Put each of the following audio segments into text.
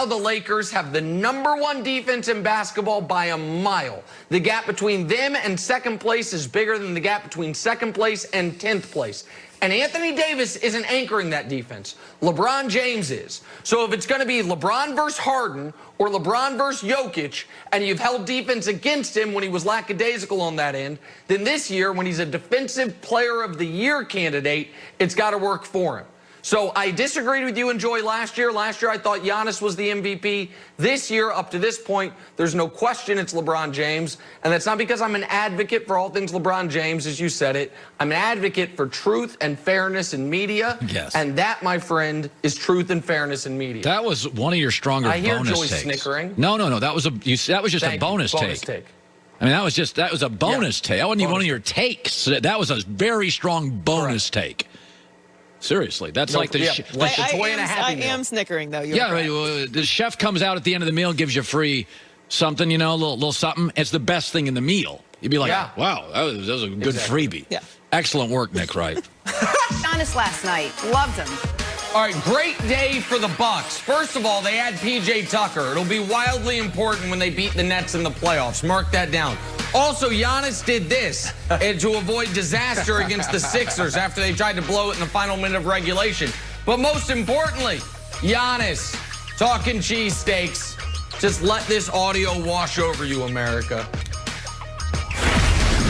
now, the Lakers have the #1 defense in basketball by a mile. The gap between them and second place is bigger than the gap between second place and 10th place. And Anthony Davis isn't anchoring that defense. LeBron James is. So if it's going to be LeBron versus Harden or LeBron versus Jokic, and you've held defense against him when he was lackadaisical on that end, then this year, when he's a Defensive Player of the Year candidate, it's got to work for him. So I disagreed with you and Joy last year. Last year, I thought Giannis was the MVP. This year, up to this point, there's no question it's LeBron James. And that's not because I'm an advocate for all things LeBron James, as you said it. I'm an advocate for truth and fairness in media. Yes. And that, my friend, is truth and fairness in media. That was one of your stronger bonus takes. I hear Joy snickering. No. That was just a bonus take. I mean, that was a bonus take. That wasn't even one of your takes. That was a very strong bonus take. Seriously, that's like the I am snickering, though. The chef comes out at the end of the meal, gives you free something, a little something. It's the best thing in the meal. You'd be like, wow, that was a good freebie. Yeah. Excellent work, Nick Wright. Honest last night. Loved him. All right, great day for the Bucks. First of all, they had P.J. Tucker. It'll be wildly important when they beat the Nets in the playoffs. Mark that down. Also, Giannis did this to avoid disaster against the Sixers after they tried to blow it in the final minute of regulation. But most importantly, Giannis talking cheesesteaks. Just let this audio wash over you, America.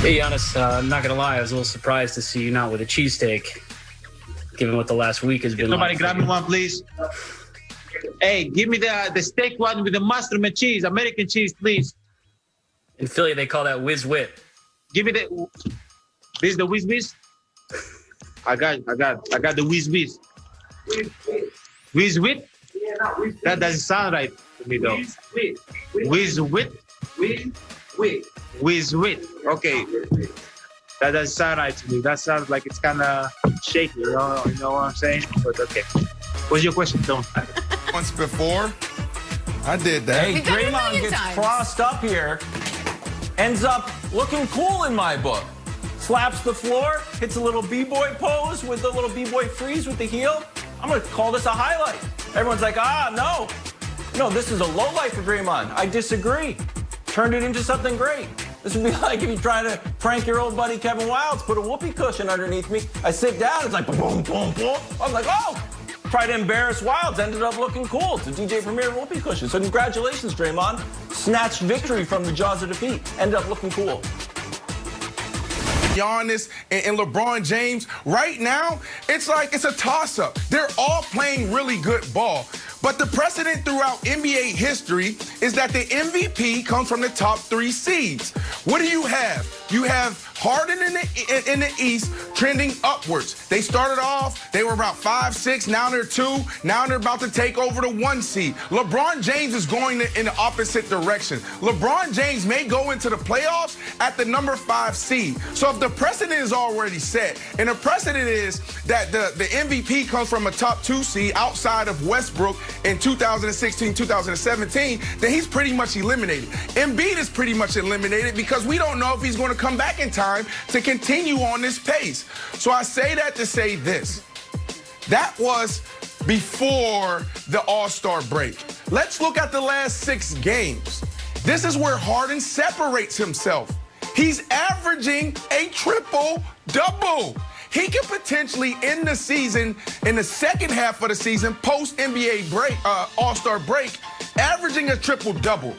Hey, Giannis, I'm not going to lie. I was a little surprised to see you not with a cheesesteak, given what the last week has been Somebody like. grab me one, please. Hey, give me the steak one with the mushroom and cheese, American cheese, please. In Philly, they call that whiz whip. Give me the. This is the whiz whiz. I got the whiz whiz. Whiz whip. That doesn't sound right to me though. Whiz whip. Whiz whip. Okay. That doesn't sound right to me. That sounds like it's kind of shaky. You know what I'm saying? But okay. What's your question, Tom? Once before, I did that. Hey, Draymond gets crossed up here, ends up looking cool in my book. Slaps the floor, hits a little b-boy pose with the little b-boy freeze with the heel. I'm going to call this a highlight. Everyone's like, no. No, this is a low light for Draymond. I disagree. Turned it into something great. This would be like if you try to prank your old buddy Kevin Wildes, put a whoopee cushion underneath me. I sit down, it's like boom, boom, boom. I'm like, oh! Try to embarrass Wildes, ended up looking cool. It's a DJ Premier whoopee cushion. So congratulations, Draymond. Snatched victory from the jaws of defeat. Ended up looking cool. Giannis and LeBron James, right now, it's like it's a toss-up. They're all playing really good ball. But the precedent throughout NBA history is that the MVP comes from the top 3 seeds. What do you have? You have Harden in the East trending upwards. They started off, they were about 5, 6, now they're 2. Now they're about to take over the 1 seed. LeBron James is going in the opposite direction. LeBron James may go into the playoffs at the number 5 seed. So if the precedent is already set, and the precedent is that the MVP comes from a top 2 seed outside of Westbrook in 2016, 2017, then he's pretty much eliminated. Embiid is pretty much eliminated because we don't know if he's going to come back in time to continue on this pace. So I say that to say this. That was before the All-Star break. Let's look at the last 6 games. This is where Harden separates himself. He's averaging a triple-double. He could potentially end the season in the second half of the season, post-NBA break, All-Star break, averaging a triple-double.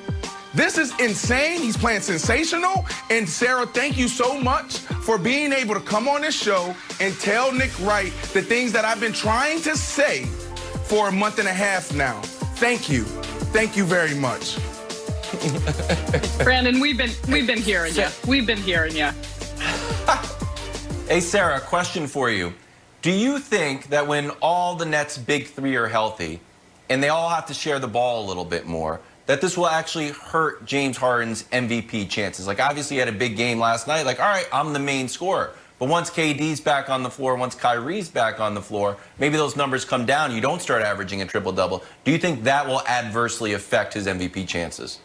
This is insane. He's playing sensational. And Sarah, thank you so much for being able to come on this show and tell Nick Wright the things that I've been trying to say for a month and a half now. Thank you. Thank you very much. Brandon, we've been hearing you. We've been hearing you. Hey, Sarah, question for you. Do you think that when all the Nets' big 3 are healthy and they all have to share the ball a little bit more, that this will actually hurt James Harden's MVP chances? Like, obviously, he had a big game last night. Like, all right, I'm the main scorer. But once KD's back on the floor, once Kyrie's back on the floor, maybe those numbers come down. You don't start averaging a triple-double. Do you think that will adversely affect his MVP chances?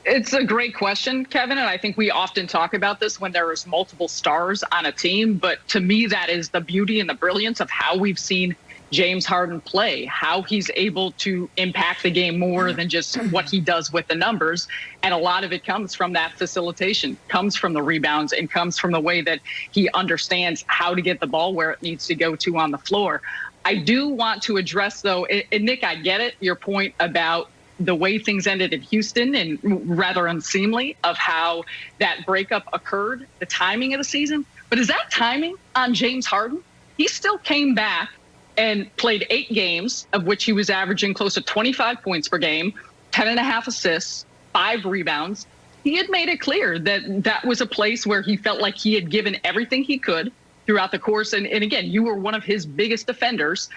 It's a great question, Kevin, and I think we often talk about this when there is multiple stars on a team. But to me, that is the beauty and the brilliance of how we've seen James Harden play, how he's able to impact the game more than just what he does with the numbers. And a lot of it comes from that facilitation, comes from the rebounds, and comes from the way that he understands how to get the ball where it needs to go to on the floor. I do want to address, though, and Nick, I get it, your point about the way things ended in Houston and rather unseemly of how that breakup occurred, the timing of the season. But is that timing on James Harden? He still came back and played 8 games, of which he was averaging close to 25 points per game, 10.5 assists, 5 rebounds. He had made it clear that that was a place where he felt like he had given everything he could throughout the course. And again, you were one of his biggest defenders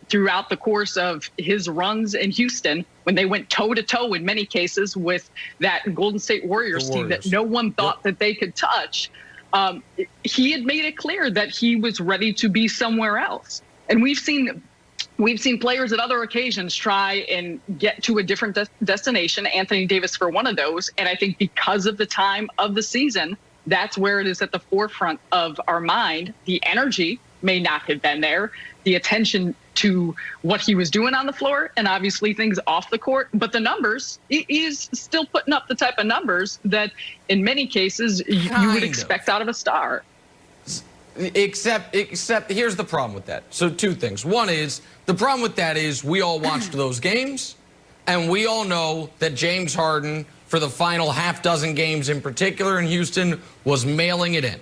throughout the course of his runs in Houston when they went toe-to-toe in many cases with that Golden State Warriors team that no one thought that they could touch. He had made it clear that he was ready to be somewhere else. And we've seen players at other occasions try and get to a different destination, Anthony Davis for one of those. And I think because of the time of the season, that's where it is at the forefront of our mind. The energy may not have been there, the attention to what he was doing on the floor, and obviously things off the court. But the numbers, he is still putting up the type of numbers that in many cases you would expect out of a star. Except here's the problem with that. So 2 things. One is, the problem with that is we all watched those games, and we all know that James Harden, for the final half dozen games in particular in Houston, was mailing it in.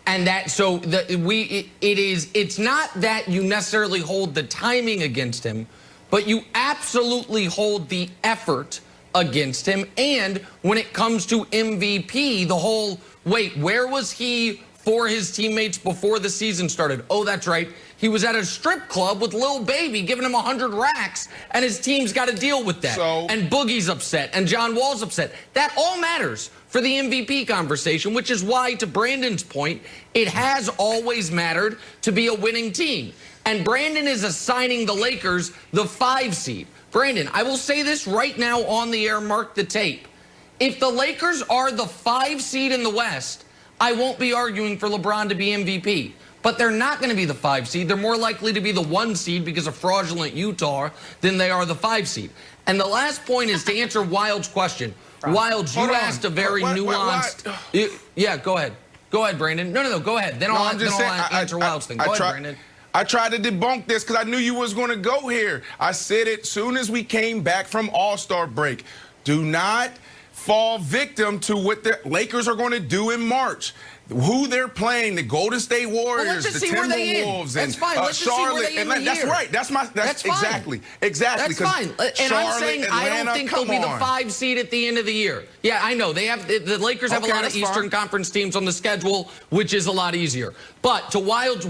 And that, so it's not that you necessarily hold the timing against him, but you absolutely hold the effort against him. And when it comes to MVP, the whole, wait, where was he for his teammates before the season started? Oh, that's right. He was at a strip club with Lil Baby giving him 100 racks, and his team's got to deal with that. And Boogie's upset, and John Wall's upset. That all matters for the MVP conversation, which is why, to Brandon's point, it has always mattered to be a winning team. And Brandon is assigning the Lakers the 5 seed. Brandon, I will say this right now on the air, mark the tape. If the Lakers are the 5 seed in the West, I won't be arguing for LeBron to be MVP. But they're not going to be the 5 seed. They're more likely to be the 1 seed because of fraudulent Utah than they are the 5 seed. And the last point is to answer Wild's question. Wild, you asked a very nuanced... Yeah, go ahead. Go ahead, Brandon. No, go ahead. Then I'll answer Wild's thing. Go ahead, Brandon. I tried to debunk this because I knew you was going to go here. I said it soon as we came back from All-Star break. Do not fall victim to what the Lakers are going to do in March. Who they're playing, the Golden State Warriors, the Timberwolves, and Charlotte. That's right. That's exactly. That's fine. And I'm saying I don't think they'll be the 5 seed at the end of the year. Yeah, I know. The Lakers have a lot of Eastern Conference teams on the schedule, which is a lot easier. But to Wild's